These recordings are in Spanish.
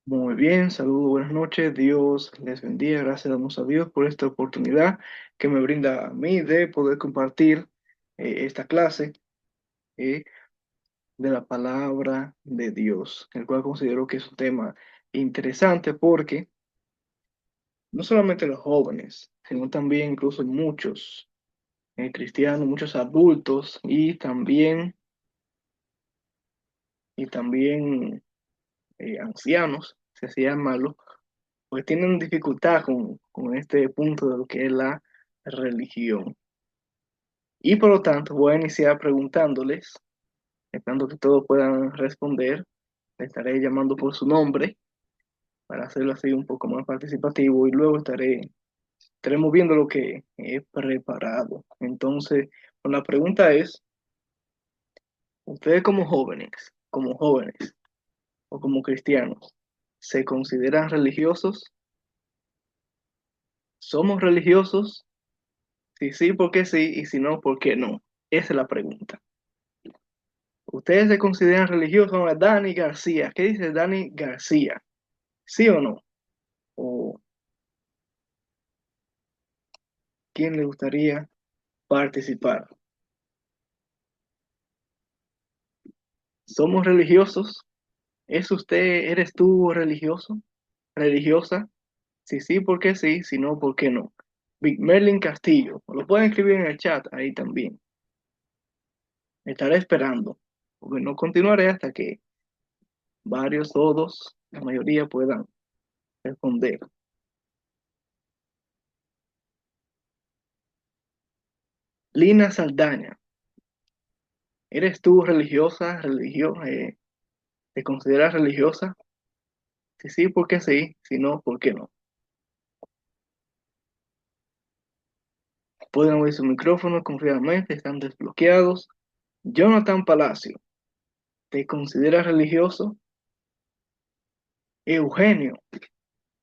Muy bien, saludos, buenas noches, Dios les bendiga, gracias damos a Dios por esta oportunidad que me brinda a mí de poder compartir esta clase eh, de la palabra de Dios, el cual considero que es un tema interesante porque no solamente los jóvenes, sino también incluso muchos cristianos, muchos adultos y también ancianos, si así llamarlo, pues tienen dificultad con este punto de lo que es la religión. Y por lo tanto voy a iniciar preguntándoles, esperando que todos puedan responder. Les estaré llamando por su nombre para hacerlo así un poco más participativo y luego estaremos viendo lo que he preparado. Entonces, pues la pregunta es, ustedes como jóvenes o como cristianos, ¿se consideran religiosos? ¿Somos religiosos? Si sí, ¿por qué sí? Y si no, ¿por qué no? Esa es la pregunta. ¿Ustedes se consideran religiosos? Ahora, Dani García, ¿qué dice Dani García? ¿Sí o no? ¿O quién le gustaría participar? ¿Somos religiosos? ¿Es usted, eres tú religioso? ¿Religiosa? Si sí, ¿por qué sí? Si no, ¿por qué no? Big Merlin Castillo, lo pueden escribir en el chat ahí también. Estaré esperando, porque no continuaré hasta que varios, todos, la mayoría puedan responder. Lina Saldaña, ¿eres tú religiosa, te consideras religiosa? Si sí, ¿por qué sí? Si no, ¿por qué no? Pueden abrir su micrófono confiadamente, están desbloqueados. Jonathan Palacio, ¿te consideras religioso? Eugenio,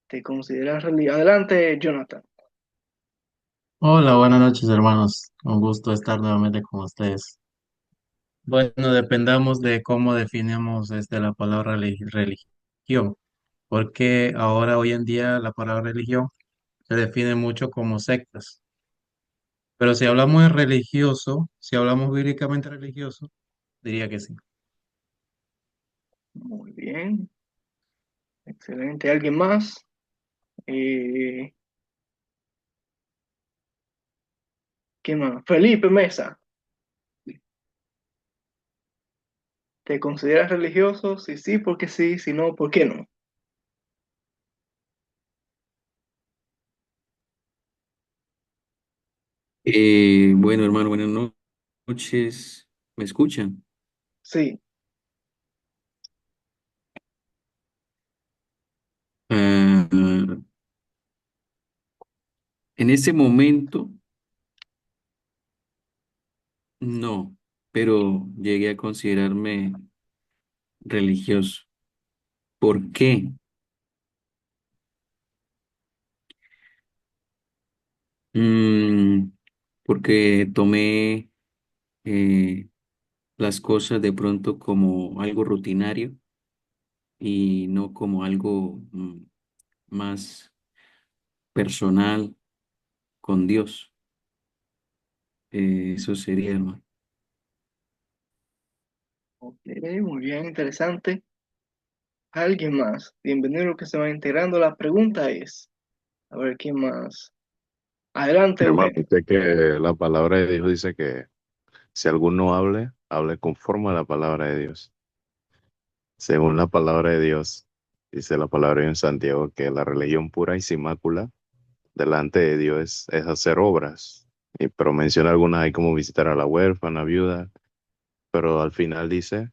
¿te consideras religioso? Adelante, Jonathan. Hola, buenas noches, hermanos. Un gusto estar nuevamente con ustedes. Bueno, dependamos de cómo definimos la palabra religión, porque ahora, hoy en día, la palabra religión se define mucho como sectas. Pero si hablamos de religioso, si hablamos bíblicamente religioso, diría que sí. Muy bien, excelente. ¿Alguien más? Eh, ¿Quién más? Felipe Mesa, ¿te consideras religioso? Si sí, ¿por qué sí? Si no, ¿por qué no? Bueno, hermano, noches. ¿Me escuchan? Sí, Ah, en ese momento, no, pero llegué a considerarme religioso. ¿Por qué? Mm, Porque tomé las cosas de pronto como algo rutinario y no como algo más personal con Dios. Eso sería, hermano. ok, muy bien, interesante. ¿Alguien más? Bienvenido a los que se van integrando. La pregunta es, a ver, ¿quién más? Adelante, Hermano, Eugenio. sé que la palabra de Dios dice que si alguno hable, hable conforme a la palabra de Dios. Según la palabra de Dios, dice la palabra en Santiago que la religión pura y sin mácula delante de Dios es hacer obras. Pero menciona algunas ahí como visitar a la huérfana, viuda, pero al final dice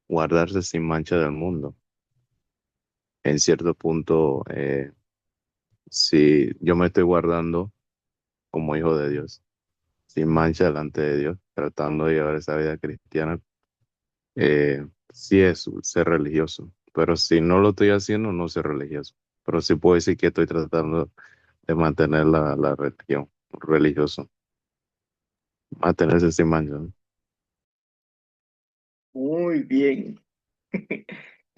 guardarse sin mancha del mundo. En cierto punto, si yo me estoy guardando como hijo de Dios, sin mancha delante de Dios, tratando de llevar esa vida cristiana, sí es ser religioso, pero si no lo estoy haciendo, no ser religioso. Pero sí puedo decir que estoy tratando de mantener la religión, religioso, mantenerse sin mancha, ¿no? Muy bien.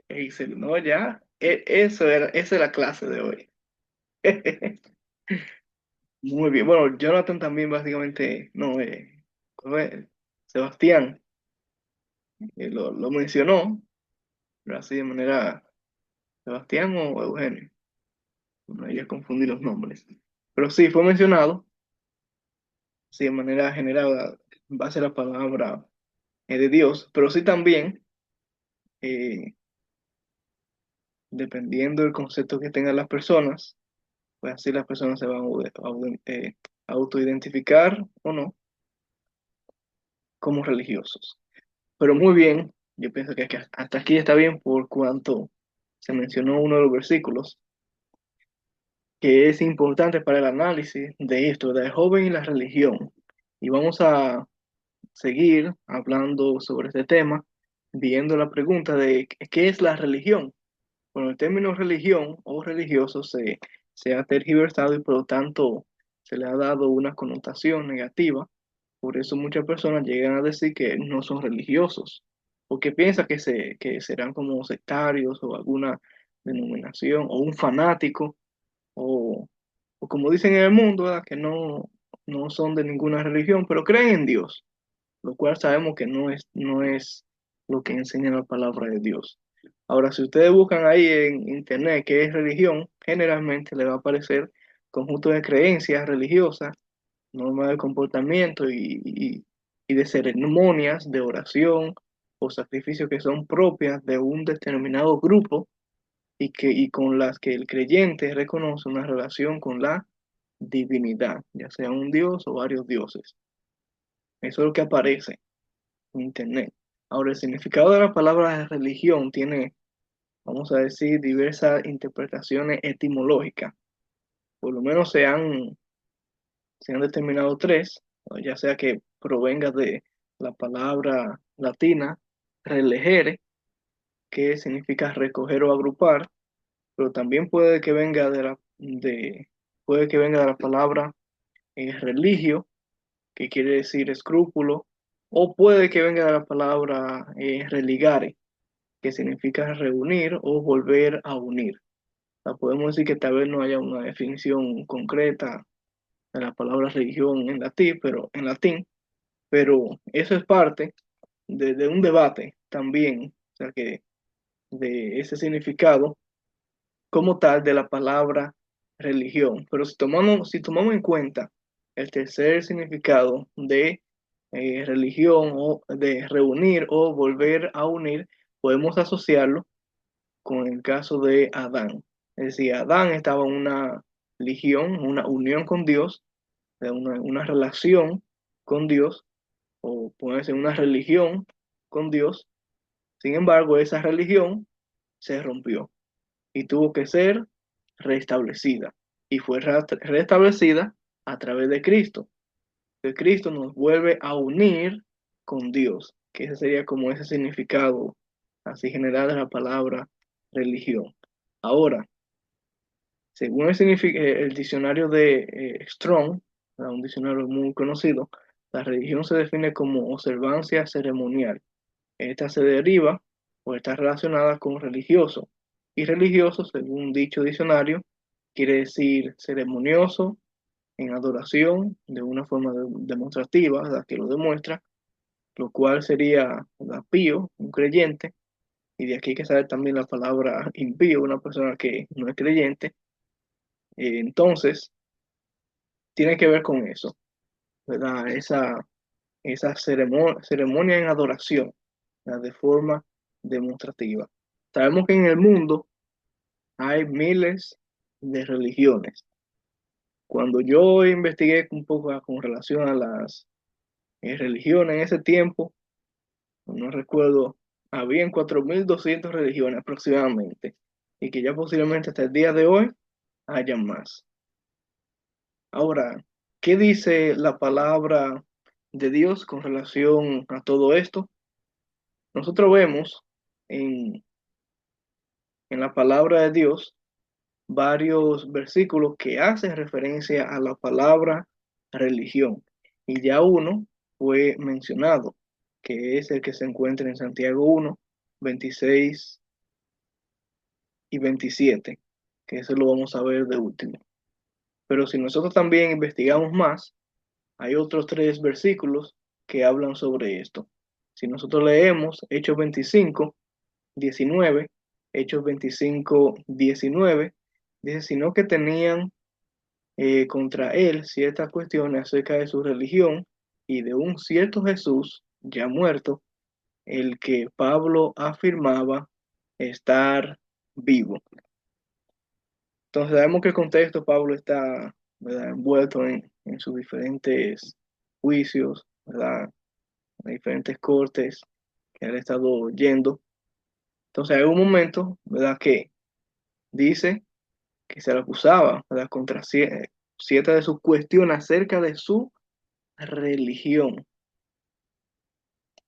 Excelente. No, ya. esa es la clase de hoy. Muy bien. Bueno, Jonathan también básicamente, no, ¿cómo es? Sebastián lo mencionó, pero así de manera, Sebastián o Eugenio. No hay que confundir los nombres. Pero sí, fue mencionado, sí, de manera general, en base a la palabra de Dios, pero sí también, eh, dependiendo del concepto que tengan las personas, pues así las personas se van a autoidentificar o no como religiosos. Pero muy bien, yo pienso que hasta aquí está bien por cuanto se mencionó uno de los versículos que es importante para el análisis de esto, del joven y la religión. Y vamos a seguir hablando sobre este tema, viendo la pregunta de qué es la religión. Bueno, el término religión o religioso se ha tergiversado y por lo tanto se le ha dado una connotación negativa. Por eso muchas personas llegan a decir que no son religiosos, porque piensan que serán como sectarios o alguna denominación o un fanático o, o como dicen en el mundo, ¿verdad? Que no son de ninguna religión, pero creen en Dios, lo cual sabemos que no es lo que enseña la palabra de Dios. Ahora, si ustedes buscan ahí en internet qué es religión, generalmente le va a aparecer conjunto de creencias religiosas, normas de comportamiento y de ceremonias de oración o sacrificios que son propias de un determinado grupo y con las que el creyente reconoce una relación con la divinidad, ya sea un dios o varios dioses. Eso es lo que aparece en internet. Ahora, el significado de la palabra religión tiene, vamos a decir, diversas interpretaciones etimológicas. Por lo menos se han determinado tres, o ya sea que provenga de la palabra latina relegere, que significa recoger o agrupar, pero también puede que venga de la palabra religio, que quiere decir escrúpulo, o puede que venga de la palabra religare, que significa reunir o volver a unir. O sea, podemos decir que tal vez no haya una definición concreta de la palabra religión en latín, pero eso es parte de un debate también, o sea que de ese significado como tal de la palabra religión. Pero si tomamos en cuenta el tercer significado de religión o de reunir o volver a unir, podemos asociarlo con el caso de Adán. Es decir, Adán estaba en una religión, una unión con Dios, de una relación con Dios, o puede ser una religión con Dios. Sin embargo, esa religión se rompió y tuvo que ser restablecida. Y fue restablecida a través de Cristo. Que Cristo nos vuelve a unir con Dios, que ese sería como ese significado así general de la palabra religión. Ahora, según el diccionario de Strong, un diccionario muy conocido, la religión se define como observancia ceremonial. Esta se deriva o está relacionada con religioso. Y religioso, según dicho diccionario, quiere decir ceremonioso, en adoración, de una forma demostrativa, la que lo demuestra, lo cual sería un pío, un creyente, y de aquí hay que saber también la palabra impío, una persona que no es creyente. Entonces, tiene que ver con eso, ¿verdad? Esa ceremonia en adoración, ¿verdad? De forma demostrativa. Sabemos que en el mundo hay miles de religiones. Cuando yo investigué un poco con relación a las religiones en ese tiempo, no recuerdo, habían 4.200 religiones aproximadamente, y que ya posiblemente hasta el día de hoy haya más. Ahora, ¿qué dice la palabra de Dios con relación a todo esto? Nosotros vemos en, en la palabra de Dios varios versículos que hacen referencia a la palabra religión. Y ya uno fue mencionado, que es el que se encuentra en Santiago 1, 26 y 27, que eso lo vamos a ver de último. Pero si nosotros también investigamos más, hay otros 3 versículos que hablan sobre esto. Si nosotros leemos Hechos 25, 19, Hechos 25, 19, dice, sino que tenían contra él ciertas cuestiones acerca de su religión y de un cierto Jesús ya muerto, el que Pablo afirmaba estar vivo. Entonces sabemos que el contexto, Pablo está, ¿verdad?, envuelto en sus diferentes juicios, ¿verdad?, en diferentes cortes que él ha estado yendo. Entonces hay un momento, ¿verdad?, que dice que se le acusaba, ¿verdad?, contra siete de sus cuestiones acerca de su religión.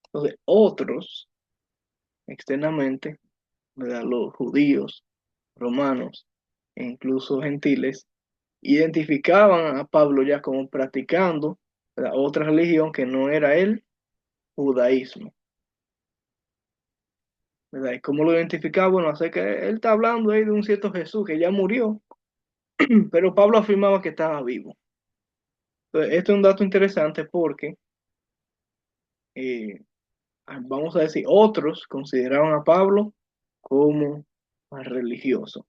Entonces otros, externamente, ¿verdad?, los judíos, romanos e incluso gentiles, identificaban a Pablo ya como practicando, ¿verdad?, otra religión que no era el judaísmo, ¿verdad? ¿Y cómo lo identificaba? Bueno, sé que él está hablando ahí de un cierto Jesús que ya murió, pero Pablo afirmaba que estaba vivo. Entonces, esto es un dato interesante porque, eh, vamos a decir, otros consideraban a Pablo como religioso.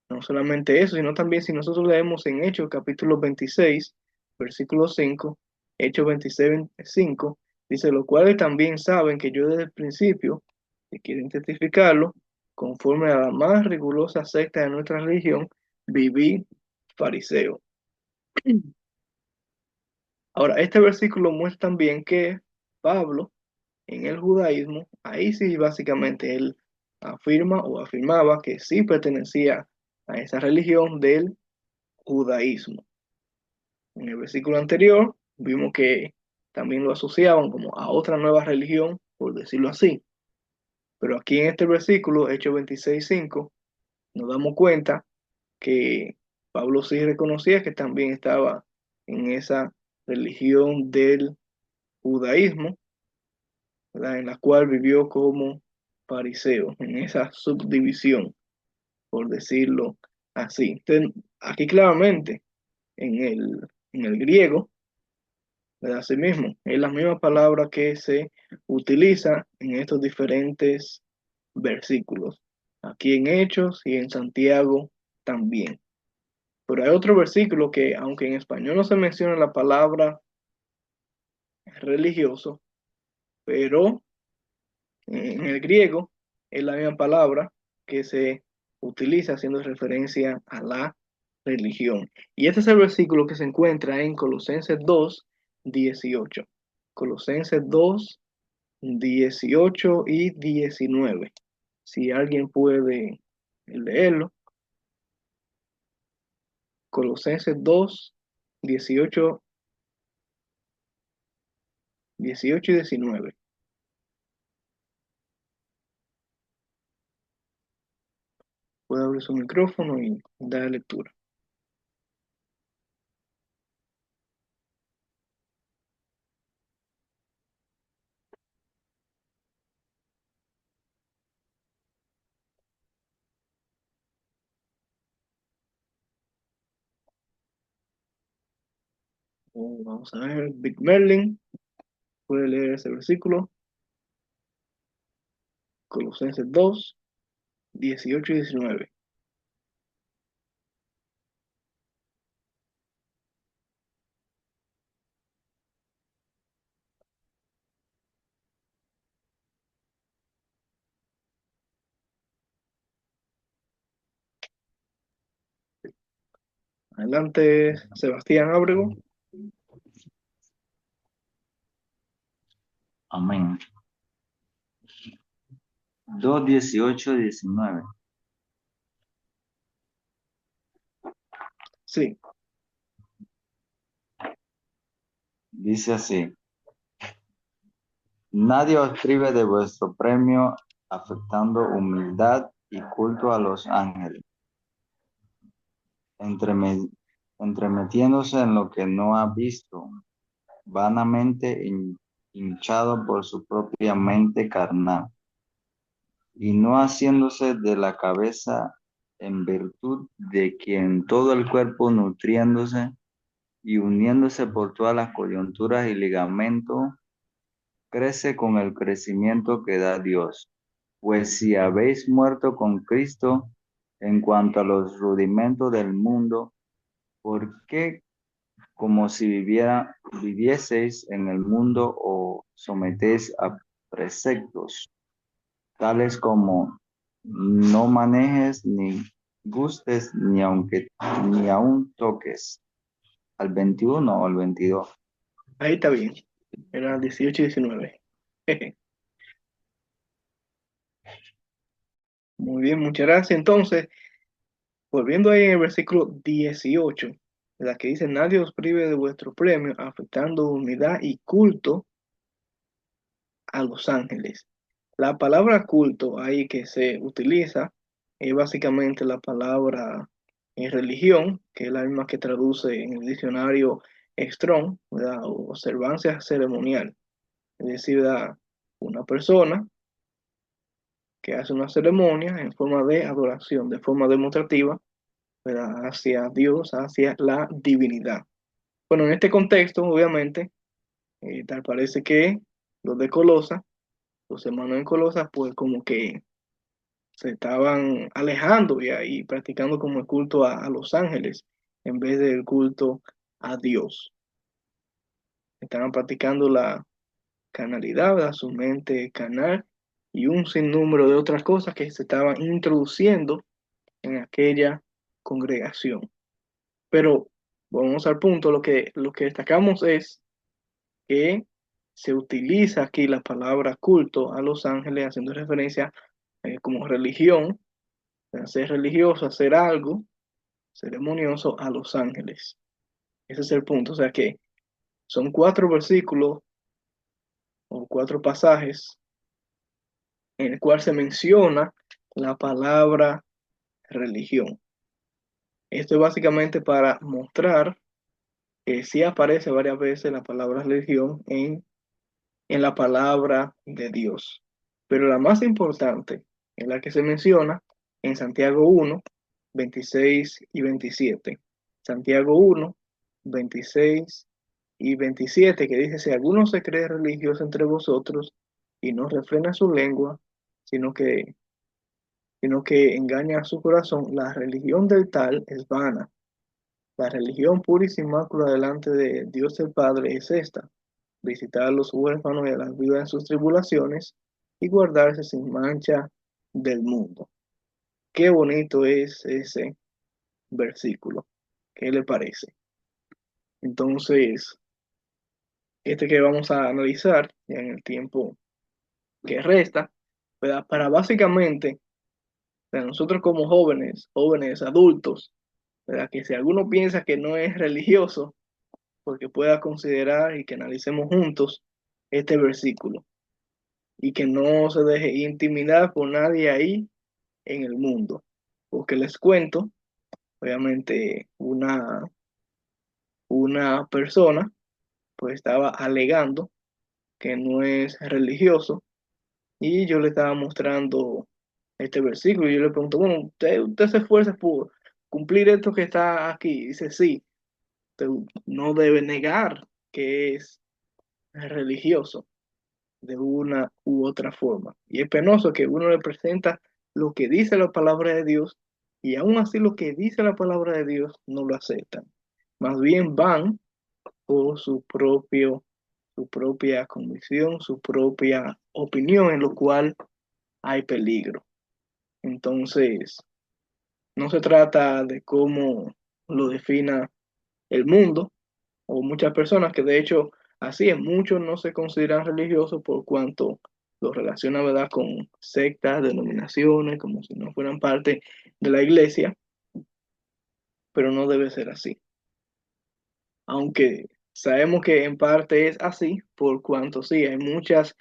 No solamente eso, sino también si nosotros leemos en Hechos capítulo 26, versículo 5, Hechos 26, 5, dice, los cuales también saben que yo desde el principio, si quieren testificarlo, conforme a la más rigurosa secta de nuestra religión, viví fariseo. Ahora, este versículo muestra también que Pablo, en el judaísmo, ahí sí básicamente él afirma o afirmaba que sí pertenecía a esa religión del judaísmo. En el versículo anterior vimos que también lo asociaban como a otra nueva religión, por decirlo así. Pero aquí en este versículo, Hechos 26:5, nos damos cuenta que Pablo sí reconocía que también estaba en esa religión del judaísmo, ¿verdad?, en la cual vivió como fariseo, en esa subdivisión, por decirlo así. Entonces, aquí claramente en el griego, ¿verdad?, así mismo, es la misma palabra que se utiliza en estos diferentes versículos, aquí en Hechos y en Santiago también. Pero hay otro versículo que, aunque en español no se menciona la palabra religioso, pero en el griego es la misma palabra que se utiliza haciendo referencia a la religión. Y este es el versículo que se encuentra en Colosenses 2:18. Colosenses 2:18 y 19. Si alguien puede leerlo. Colosenses 2:18, 18 y 19. Puede abrir su micrófono y dar lectura. Vamos a ver, Big Merlin puede leer ese versículo. Colosenses 2:18 y 19. Adelante, Sebastián Ábrego. Amén. 2:18-19. Sí, Dice así: nadie os prive de vuestro premio, afectando humildad y culto a los ángeles, entreme- entremetiéndose en lo que no ha visto, vanamente hinchado por su propia mente carnal. y no haciéndose de la cabeza, en virtud de quien todo el cuerpo nutriéndose y uniéndose por todas las coyunturas y ligamentos, crece con el crecimiento que da Dios. Pues si habéis muerto con Cristo en cuanto a los rudimentos del mundo, ¿por qué, como si vivieseis en el mundo, o sometéis a preceptos, tales como no manejes, ni gustes, ni aun toques? ¿Al 21 o al 22? Ahí está bien. Era 18 y 19. Muy bien, muchas gracias. Entonces, volviendo ahí en el versículo 18, la que dice, nadie os prive de vuestro premio, afectando unidad y culto a los ángeles. La palabra culto ahí que se utiliza es básicamente la palabra religión, que es la misma que traduce en el diccionario Strong, ¿verdad? O observancia ceremonial. Es decir, ¿verdad? Una persona que hace una ceremonia en forma de adoración, de forma demostrativa, ¿verdad? Hacia Dios, hacia la divinidad. Bueno, en este contexto, obviamente, tal parece que los de Colosa, los hermanos en Colosa, pues como que se estaban alejando y ahí practicando como el culto a los ángeles en vez del culto a Dios. Estaban practicando la carnalidad, ¿verdad? Su mente carnal y un sinnúmero de otras cosas que se estaban introduciendo en aquella congregación. Pero vamos al punto, lo que destacamos es que se utiliza aquí la palabra culto a los ángeles haciendo referencia como religión, hacer religioso, hacer algo ceremonioso a los ángeles. Ese es el punto. O sea que son 4 versículos o 4 pasajes en el cual se menciona la palabra religión. Esto es básicamente para mostrar que sí aparece varias veces la palabra religión en la palabra de Dios. Pero la más importante es la que se menciona en Santiago 1, 26 y 27. Santiago 1, 26 y 27, que dice, si alguno se cree religioso entre vosotros y no refrena su lengua, sino que, sino que engaña a su corazón, la religión del tal es vana. La religión pura y sin mácula delante de Dios el Padre es esta: visitar a los huérfanos y a las viudas en sus tribulaciones y guardarse sin mancha del mundo. Qué bonito es ese versículo. ¿Qué le parece? Entonces, este que vamos a analizar ya en el tiempo que resta, ¿verdad? Para básicamente, para nosotros como jóvenes adultos, ¿verdad? Que si alguno piensa que no es religioso, porque pueda considerar y que analicemos juntos este versículo y que no se deje intimidar por nadie ahí en el mundo. Porque les cuento, obviamente una persona pues estaba alegando que no es religioso y yo le estaba mostrando este versículo y yo le pregunto, bueno, ¿usted se esfuerza por cumplir esto que está aquí? Y dice, sí, usted no debe negar que es religioso de una u otra forma. Y es penoso que uno le presenta lo que dice la palabra de Dios y aún así lo que dice la palabra de Dios no lo aceptan. Más bien van por su propia convicción, su propia opinión, en lo cual hay peligro. Entonces, no se trata de cómo lo defina el mundo o muchas personas que de hecho así es, muchos no se consideran religiosos por cuanto lo relacionan, ¿verdad?, con sectas, denominaciones, como si no fueran parte de la iglesia, pero no debe ser así. Aunque sabemos que en parte es así, por cuanto sí, hay muchas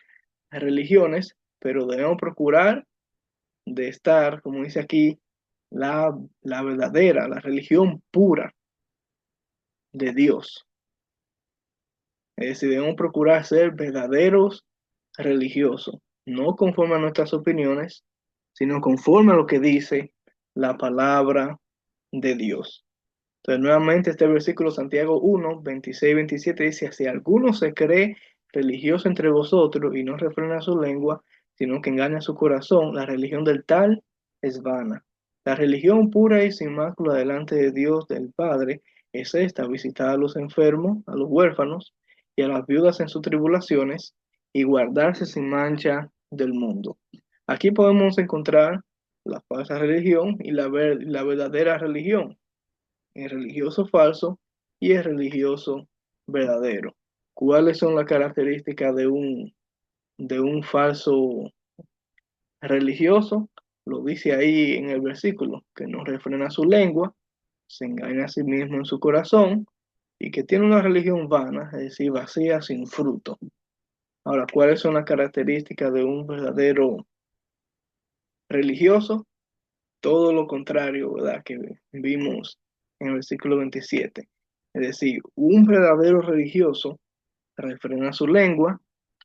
religiones, pero debemos procurar de estar, como dice aquí, la verdadera, la religión pura de Dios. Es decir, debemos procurar ser verdaderos religiosos, no conforme a nuestras opiniones, sino conforme a lo que dice la palabra de Dios. Entonces, nuevamente este versículo Santiago 1, 26 y 27 dice, si alguno se cree religioso entre vosotros y no refrena su lengua, sino que engaña su corazón, la religión del tal es vana. La religión pura y sin mácula delante de Dios del Padre es esta, visitar a los enfermos, a los huérfanos y a las viudas en sus tribulaciones y guardarse sin mancha del mundo. Aquí podemos encontrar la falsa religión y la verdadera religión, el religioso falso y el religioso verdadero. ¿Cuáles son las características de un falso religioso? Lo dice ahí en el versículo, que no refrena su lengua, se engaña a sí mismo en su corazón y que tiene una religión vana, es decir, vacía, sin fruto. Ahora, ¿cuáles son las características de un verdadero religioso? Todo lo contrario, ¿verdad? Que vimos en el versículo 27. Es decir, un verdadero religioso refrena su lengua,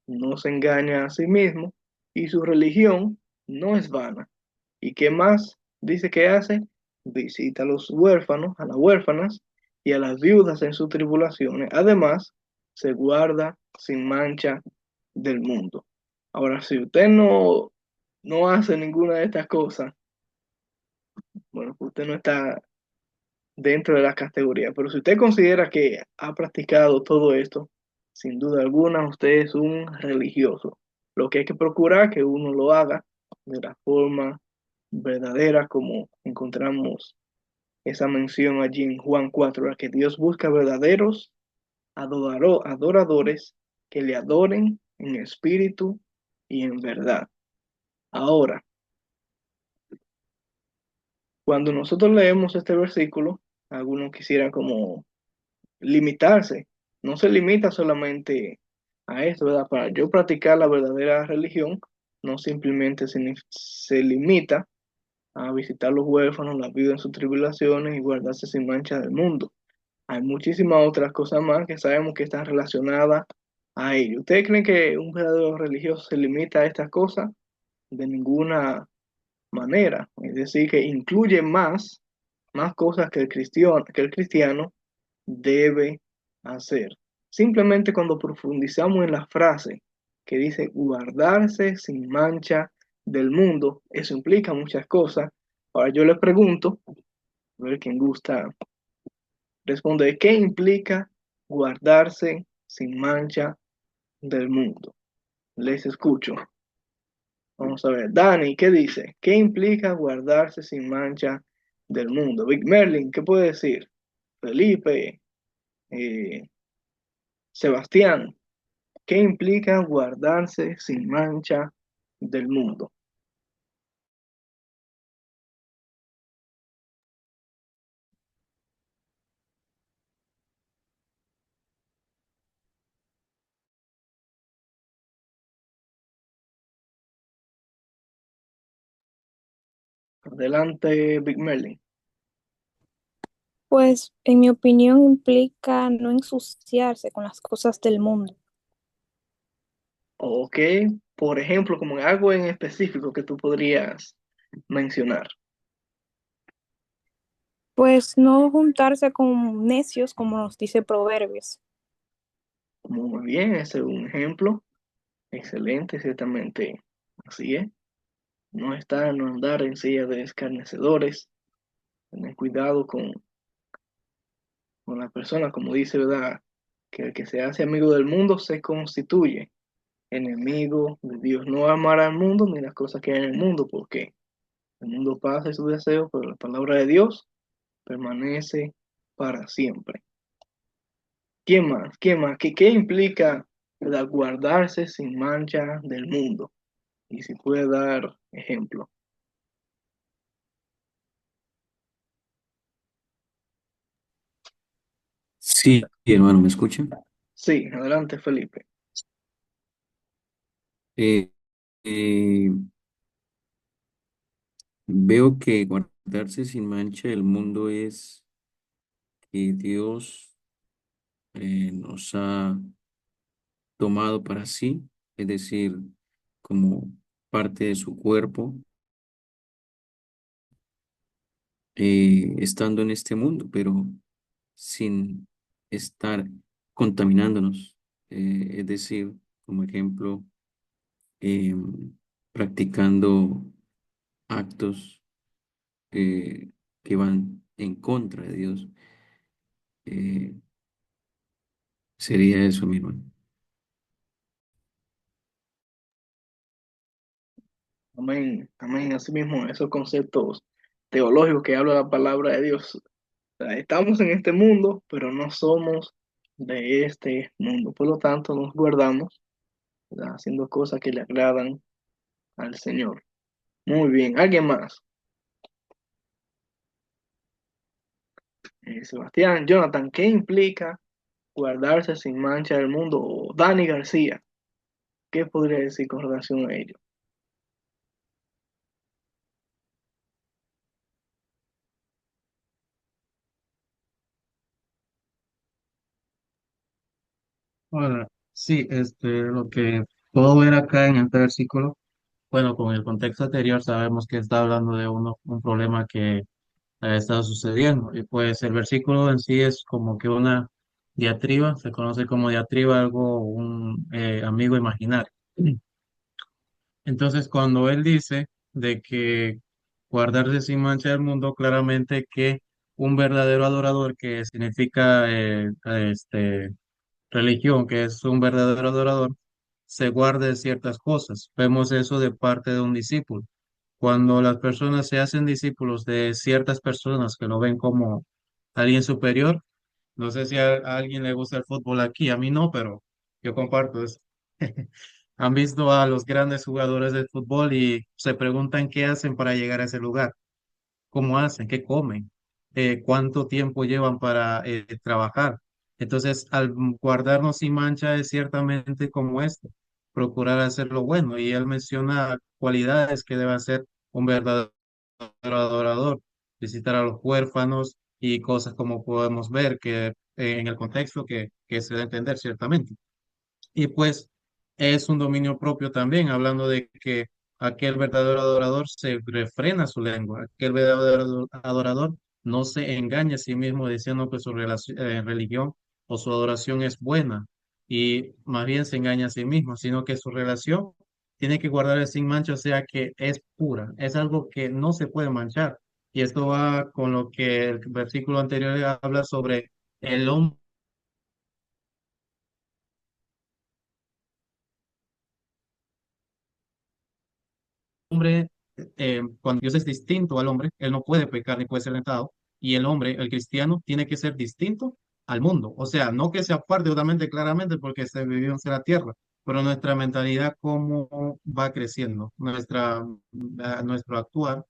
no se engaña a sí mismo y su religión no es vana. ¿Y qué más dice que hace? Visita a los huérfanos, a las huérfanas y a las viudas en sus tribulaciones. Además, se guarda sin mancha del mundo. Ahora, si usted no hace ninguna de estas cosas, bueno, pues usted no está dentro de la categoría. Pero si usted considera que ha practicado todo esto, sin duda alguna usted es un religioso. Lo que hay que procurar es que uno lo haga de la forma verdadera, como encontramos esa mención allí en Juan 4, la que Dios busca verdaderos adoradores que le adoren en espíritu y en verdad. Ahora, cuando nosotros leemos este versículo, algunos quisieran como limitarse. No se limita solamente a esto, ¿verdad? Para yo practicar la verdadera religión, no simplemente se limita a visitar los huérfanos, las viudas en sus tribulaciones y guardarse sin mancha del mundo. Hay muchísimas otras cosas más que sabemos que están relacionadas a ello. ¿Ustedes creen que un verdadero religioso se limita a estas cosas? De ninguna manera. Es decir, que incluye más cosas que el cristiano debe hacer. Simplemente cuando profundizamos en la frase que dice guardarse sin mancha del mundo, eso implica muchas cosas. Ahora yo le pregunto, a ver quién gusta responder, ¿qué implica guardarse sin mancha del mundo? Les escucho. Vamos a ver, Dani, ¿qué dice? ¿Qué implica guardarse sin mancha del mundo? Big Merlin, ¿qué puede decir? Felipe, eh, Sebastián, ¿qué implica guardarse sin mancha del mundo? Adelante, Big Merlin. Pues, en mi opinión, implica no ensuciarse con las cosas del mundo. Ok, por ejemplo, como algo en específico que tú podrías mencionar. Pues no juntarse con necios, como nos dice Proverbios. Muy bien, ese es un ejemplo excelente, ciertamente. Así es. No andar en silla de escarnecedores, tener cuidado con la persona, como dice, ¿verdad? Que el que se hace amigo del mundo se constituye enemigo de Dios. No amar al mundo ni las cosas que hay en el mundo, porque el mundo pasa y sus deseos, pero la palabra de Dios permanece para siempre. ¿Quién más? ¿Quién más? ¿Qué implica, ¿verdad? Guardarse sin mancha del mundo? Y si puede dar ejemplo. Sí, hermano, ¿me escucha? Sí, adelante, Felipe. Eh, eh, Veo que guardarse sin mancha del mundo es que Dios nos ha tomado para sí, es decir, como parte de su cuerpo, estando en este mundo, pero sin estar contaminándonos. Es decir, como ejemplo, em, practicando actos que van en contra de Dios. Eh, Sería eso, mi hermano. Amén, amén. Así mismo, esos conceptos teológicos que habla la palabra de Dios. O sea, estamos en este mundo, pero no somos de este mundo. Por lo tanto, nos guardamos, ¿verdad? Haciendo cosas que le agradan al Señor. Muy bien. ¿Alguien más? Sebastián, Jonathan, ¿qué implica guardarse sin mancha del mundo? O Dani García, ¿qué podría decir con relación a ello? Ahora, sí, lo que puedo ver acá en este versículo, bueno, con el contexto anterior sabemos que está hablando de un problema que está sucediendo. Y pues el versículo en sí es como que una diatriba, se conoce como diatriba, algo, un amigo imaginario. Entonces, cuando él dice de que guardarse sin mancha del mundo, claramente que un verdadero adorador, que significa religión, que es un verdadero adorador, se guarde ciertas cosas. Vemos eso de parte de un discípulo. Cuando las personas se hacen discípulos de ciertas personas que lo ven como alguien superior, no sé si a alguien le gusta el fútbol aquí, a mí no, pero yo comparto eso. Han visto a los grandes jugadores de fútbol y se preguntan qué hacen para llegar a ese lugar, cómo hacen, qué comen, cuánto tiempo llevan para trabajar. Entonces, al guardarnos sin mancha es ciertamente como esto, procurar hacer lo bueno. Y él menciona cualidades que debe hacer un verdadero adorador, visitar a los huérfanos y cosas como podemos ver que en el contexto que se debe entender ciertamente. Y pues es un dominio propio también, hablando de que aquel verdadero adorador se refrena su lengua, aquel verdadero adorador no se engaña a sí mismo diciendo que su religión o su adoración es buena y más bien se engaña a sí mismo, sino que su relación tiene que guardar sin mancha, o sea que es pura, es algo que no se puede manchar. Y esto va con lo que el versículo anterior habla sobre el hombre hombre, cuando Dios es distinto al hombre, él no puede pecar ni puede ser tentado, y el hombre, el cristiano, tiene que ser distinto al mundo. O sea, no que se aparte totalmente claramente porque se vivió en la tierra, pero nuestra mentalidad, cómo va creciendo, nuestro actuar,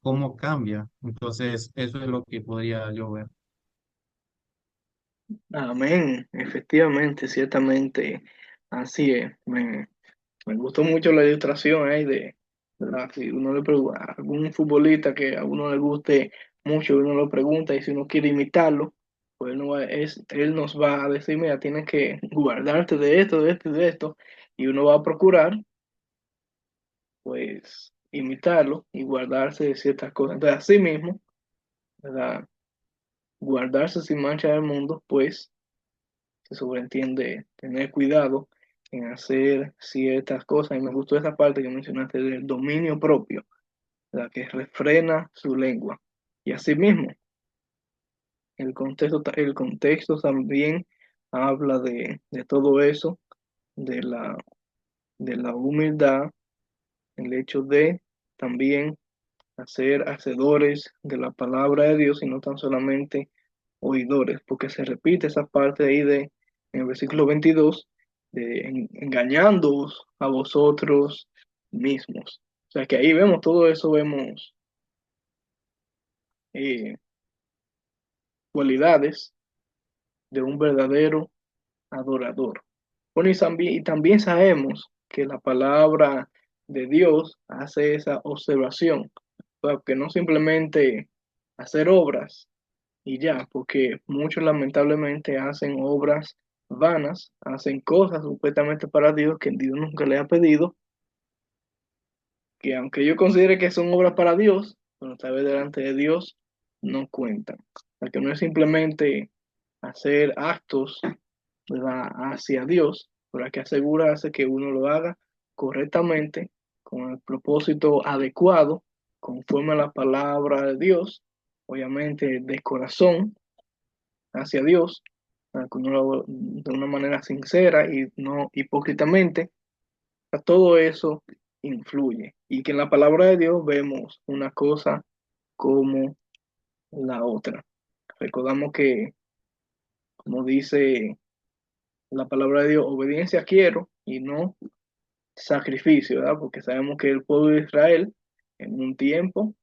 cómo cambia. Entonces, eso es lo que podría yo ver. Amén, efectivamente, ciertamente, así es. Me gustó mucho la ilustración ahí ¿verdad? Si uno le pregunta a algún futbolista que a uno le guste mucho, uno lo pregunta y si uno quiere imitarlo, pues él nos va a decir, mira, tienes que guardarte de esto, de esto y de esto, y uno va a procurar, pues, imitarlo y guardarse de ciertas cosas. Entonces, así mismo, ¿verdad? Guardarse sin mancha del mundo, pues se sobreentiende tener cuidado en hacer ciertas cosas. Y me gustó esa parte que mencionaste del dominio propio, la que refrena su lengua. Y asimismo, el contexto también habla de todo eso, de de la humildad, el hecho de también hacer hacedores de la palabra de Dios y no tan solamente oidores, porque se repite esa parte ahí en el versículo 22 de engañándoos a vosotros mismos. O sea que ahí vemos todo eso, vemos eh, cualidades de un verdadero adorador. Bueno, y también sabemos que la palabra de Dios hace esa observación, o sea, que no simplemente hacer obras, y ya, porque muchos lamentablemente hacen obras vanas, hacen cosas supuestamente para Dios que Dios nunca le ha pedido, que aunque yo considere que son obras para Dios, bueno, tal vez delante de Dios no cuentan. O sea, que no es simplemente hacer actos, ¿verdad?, hacia Dios, pero hay que asegurarse que uno lo haga correctamente, con el propósito adecuado, conforme a la palabra de Dios, obviamente de corazón hacia Dios, para que uno lo haga de una manera sincera y no hipócritamente. O sea, todo eso influye. Y que en la palabra de Dios vemos una cosa como la otra. Recordamos que, como dice la palabra de Dios, obediencia quiero y no sacrificio, ¿verdad? Porque sabemos que el pueblo de Israel en un tiempo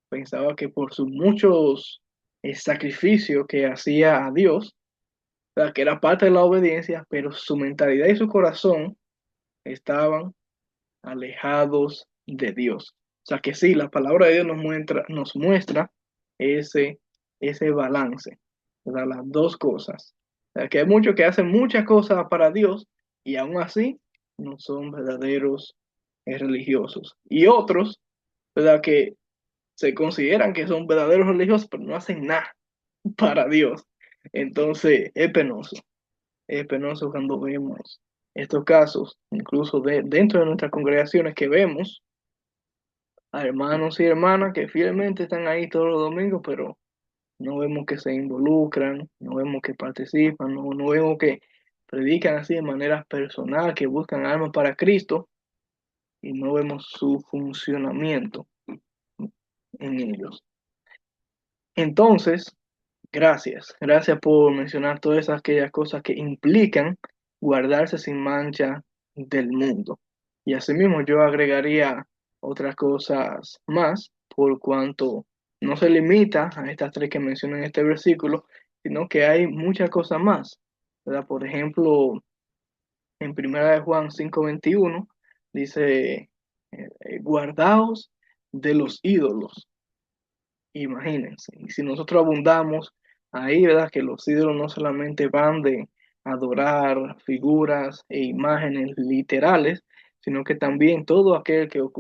pensaba que por sus muchos sacrificios que hacía a Dios, o sea, que era parte de la obediencia, pero su mentalidad y su corazón estaban alejados de Dios. O sea que sí, la palabra de Dios nos muestra ese, ese balance, ¿verdad? Las dos cosas. O sea que hay muchos que hacen muchas cosas para Dios y aún así no son verdaderos religiosos. Y otros, ¿verdad?, que se consideran que son verdaderos religiosos, pero no hacen nada para Dios. Entonces es penoso cuando vemos estos casos, incluso dentro de nuestras congregaciones, que vemos a hermanos y hermanas que fielmente están ahí todos los domingos, pero no vemos que se involucran, no vemos que participan, no vemos que predican así de manera personal, que buscan almas para Cristo, y no vemos su funcionamiento en ellos. Entonces, gracias por mencionar todas aquellas cosas que implican guardarse sin mancha del mundo. Y asimismo yo agregaría otras cosas más, por cuanto no se limita a estas tres que menciono en este versículo, sino que hay muchas cosas más, ¿verdad? Por ejemplo, en Primera de Juan 5:21 dice, guardaos de los ídolos. Imagínense, y si nosotros abundamos ahí, ¿verdad? Que los ídolos no solamente van de adorar figuras e imágenes literales, sino que también todo aquello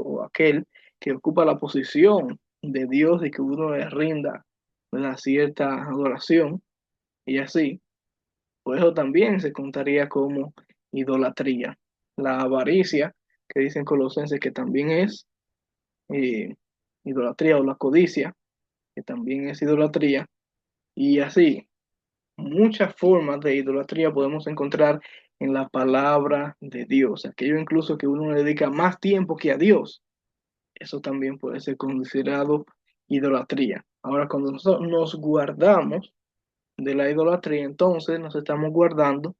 o aquel que ocupa la posición de Dios y que uno le rinda, ¿verdad?, cierta adoración, y así, pues eso también se contaría como idolatría. La avaricia, que dicen Colosenses que también es eh, idolatría, o la codicia, que también es idolatría, y así muchas formas de idolatría podemos encontrar en la palabra de Dios. Aquello incluso que uno le dedica más tiempo que a Dios, eso también puede ser considerado idolatría. Ahora, cuando nosotros nos guardamos de la idolatría, entonces nos estamos guardando,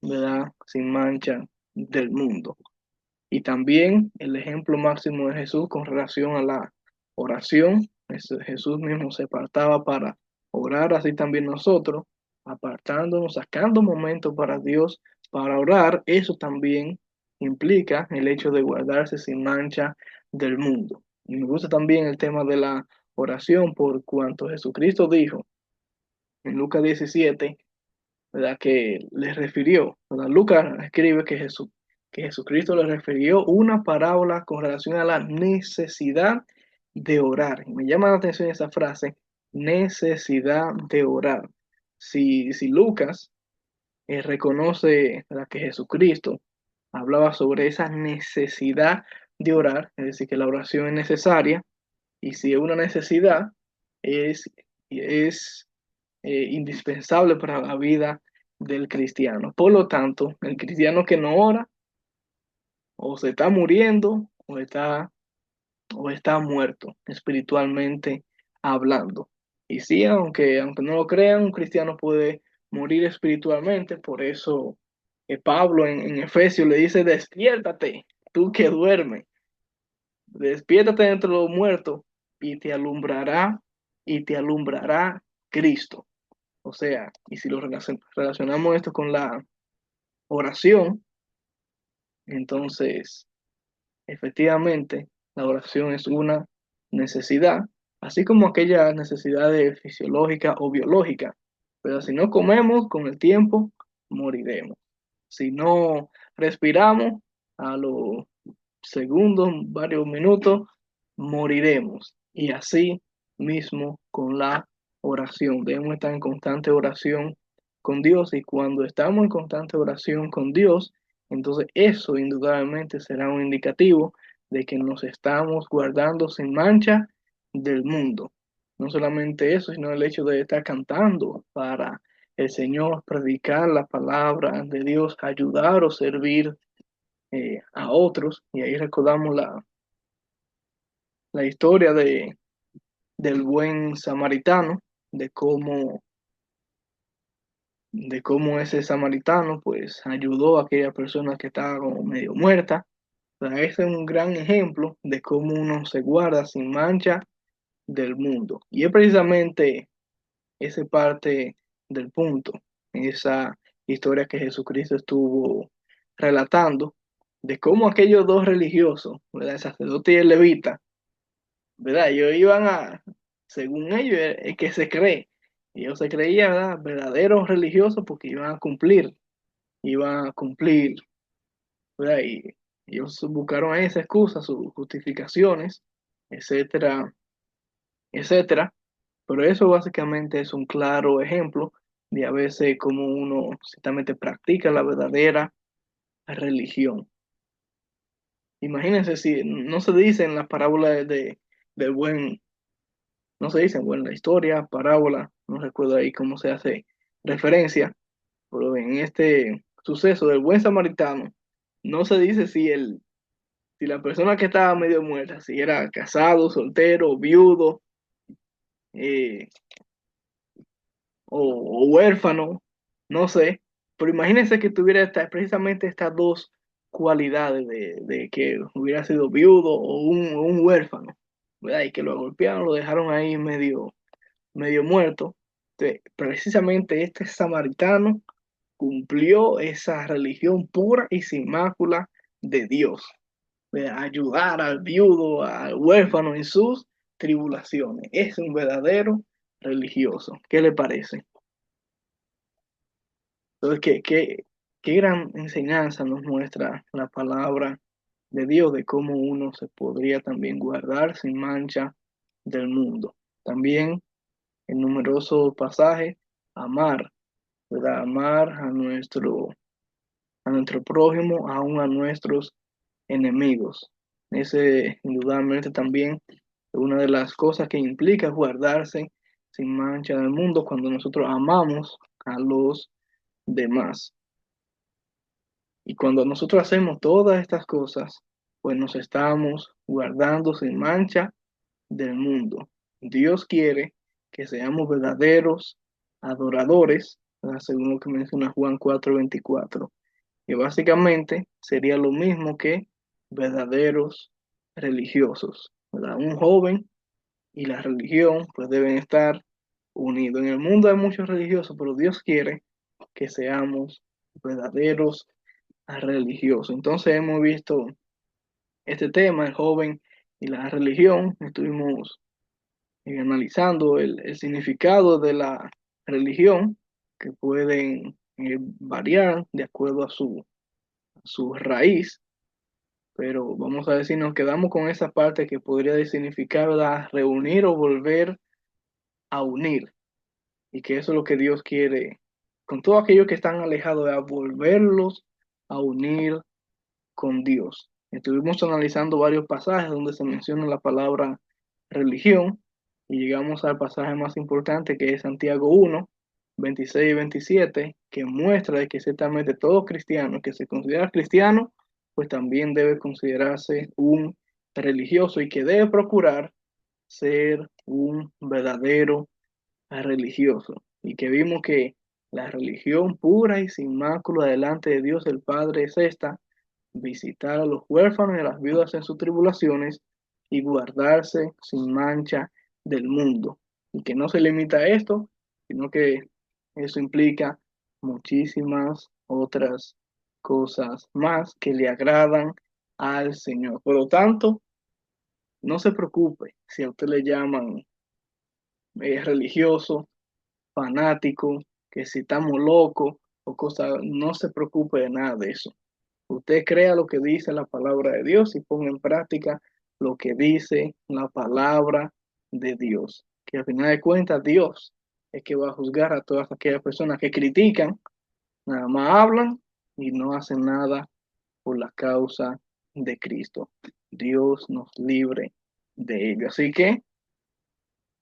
¿verdad?, sin mancha del mundo. Y también el ejemplo máximo de Jesús con relación a la oración. Jesús mismo se apartaba para orar, así también nosotros, apartándonos, sacando momentos para Dios, para orar. Eso también implica el hecho de guardarse sin mancha del mundo. Y me gusta también el tema de la oración, por cuanto Jesucristo dijo en Lucas 17, ¿verdad?, que les refirió, ¿verdad? Lucas escribe que Jesucristo les refirió una parábola con relación a la necesidad de orar. Y me llama la atención esa frase, necesidad de orar. Si Lucas reconoce, ¿verdad?, que Jesucristo hablaba sobre esa necesidad de orar, es decir, que la oración es necesaria, y si es una necesidad, es indispensable para la vida del cristiano. Por lo tanto, el cristiano que no ora o se está muriendo o está muerto espiritualmente hablando. Y sí, aunque no lo crean, un cristiano puede morir espiritualmente. Por eso Pablo en Efesios le dice, despiértate, tú que duermes, despiértate de entre los muertos y te alumbrará Cristo. O sea, y si lo relacionamos esto con la oración, entonces efectivamente la oración es una necesidad, así como aquellas necesidades fisiológicas o biológicas. Pero si no comemos, con el tiempo moriremos. Si no respiramos, a los segundos, varios minutos, moriremos. Y así mismo con la oración. Debemos estar en constante oración con Dios, y cuando estamos en constante oración con Dios, entonces eso indudablemente será un indicativo de que nos estamos guardando sin mancha del mundo. No solamente eso, sino el hecho de estar cantando para el Señor, predicar la palabra de Dios, ayudar o servir a otros. Y ahí recordamos la historia del buen samaritano, de cómo ese samaritano pues ayudó a aquella persona que estaba como medio muerta. O sea, ese es un gran ejemplo de cómo uno se guarda sin mancha del mundo. Y es precisamente esa parte del punto, esa historia que Jesucristo estuvo relatando, de cómo aquellos dos religiosos, ¿verdad? El sacerdote y el levita, ¿verdad? Ellos iban según ellos, es que se cree. Ellos se creían, ¿verdad? Verdaderos religiosos porque iban a cumplir, ¿verdad? Y ellos buscaron ahí esa excusa, sus justificaciones, etcétera, etcétera. Pero eso básicamente es un claro ejemplo de a veces cómo uno ciertamente practica la verdadera religión. Imagínense si no se dice en las parábolas del buen, no se dice en la historia, parábola, no recuerdo ahí cómo se hace referencia, pero en este suceso del buen samaritano, no se dice si la persona que estaba medio muerta, si era casado, soltero, viudo, eh, o huérfano, no sé, pero imagínense que tuviera precisamente estas dos cualidades de que hubiera sido viudo o un huérfano, ¿verdad? Y que lo golpearon, lo dejaron ahí medio muerto. Entonces, precisamente este samaritano cumplió esa religión pura y sin mácula de Dios, de ayudar al viudo, al huérfano en sus tribulaciones. Es un verdadero religioso. ¿Qué le parece? Entonces, qué gran enseñanza nos muestra la palabra de Dios de cómo uno se podría también guardar sin mancha del mundo. También en numerosos pasajes, amar, ¿verdad? Amar a nuestro prójimo, aún a nuestros enemigos. Ese indudablemente también es una de las cosas que implica guardarse sin mancha del mundo cuando nosotros amamos a los demás. Y cuando nosotros hacemos todas estas cosas, pues nos estamos guardando sin mancha del mundo. Dios quiere que seamos verdaderos adoradores, ¿verdad? Según lo que menciona Juan 4:24, que básicamente sería lo mismo que verdaderos religiosos, ¿verdad? Un joven y la religión pues deben estar unidos. En el mundo hay muchos religiosos, pero Dios quiere que seamos verdaderos religiosos. Entonces hemos visto este tema, el joven y la religión. Estuvimos analizando el significado de la religión, que pueden variar de acuerdo a su raíz, pero vamos a ver si nos quedamos con esa parte que podría significar, ¿verdad? Reunir o volver a unir, y que eso es lo que Dios quiere con todos aquellos que están alejados, a volverlos a unir con Dios. Estuvimos analizando varios pasajes donde se menciona la palabra religión, y llegamos al pasaje más importante, que es Santiago 1:26 y 27, que muestra de que ciertamente todo cristiano que se considera cristiano, pues también debe considerarse un religioso, y que debe procurar ser un verdadero religioso. Y que vimos que la religión pura y sin mácula delante de Dios el Padre es esta: visitar a los huérfanos y a las viudas en sus tribulaciones, y guardarse sin mancha del mundo. Y que no se limita a esto, sino que eso implica muchísimas otras cosas más que le agradan al Señor. Por lo tanto, no se preocupe si a usted le llaman religioso, fanático, que si estamos locos o cosas, no se preocupe de nada de eso. Usted crea lo que dice la palabra de Dios y ponga en práctica lo que dice la palabra de Dios. que al final de cuentas Dios es que va a juzgar a todas aquellas personas que critican, nada más hablan y no hacen nada por la causa de Cristo. Dios nos libre de ello. Así que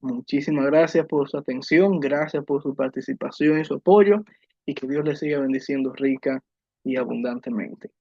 muchísimas gracias por su atención, gracias por su participación y su apoyo, y que Dios les siga bendiciendo rica y abundantemente.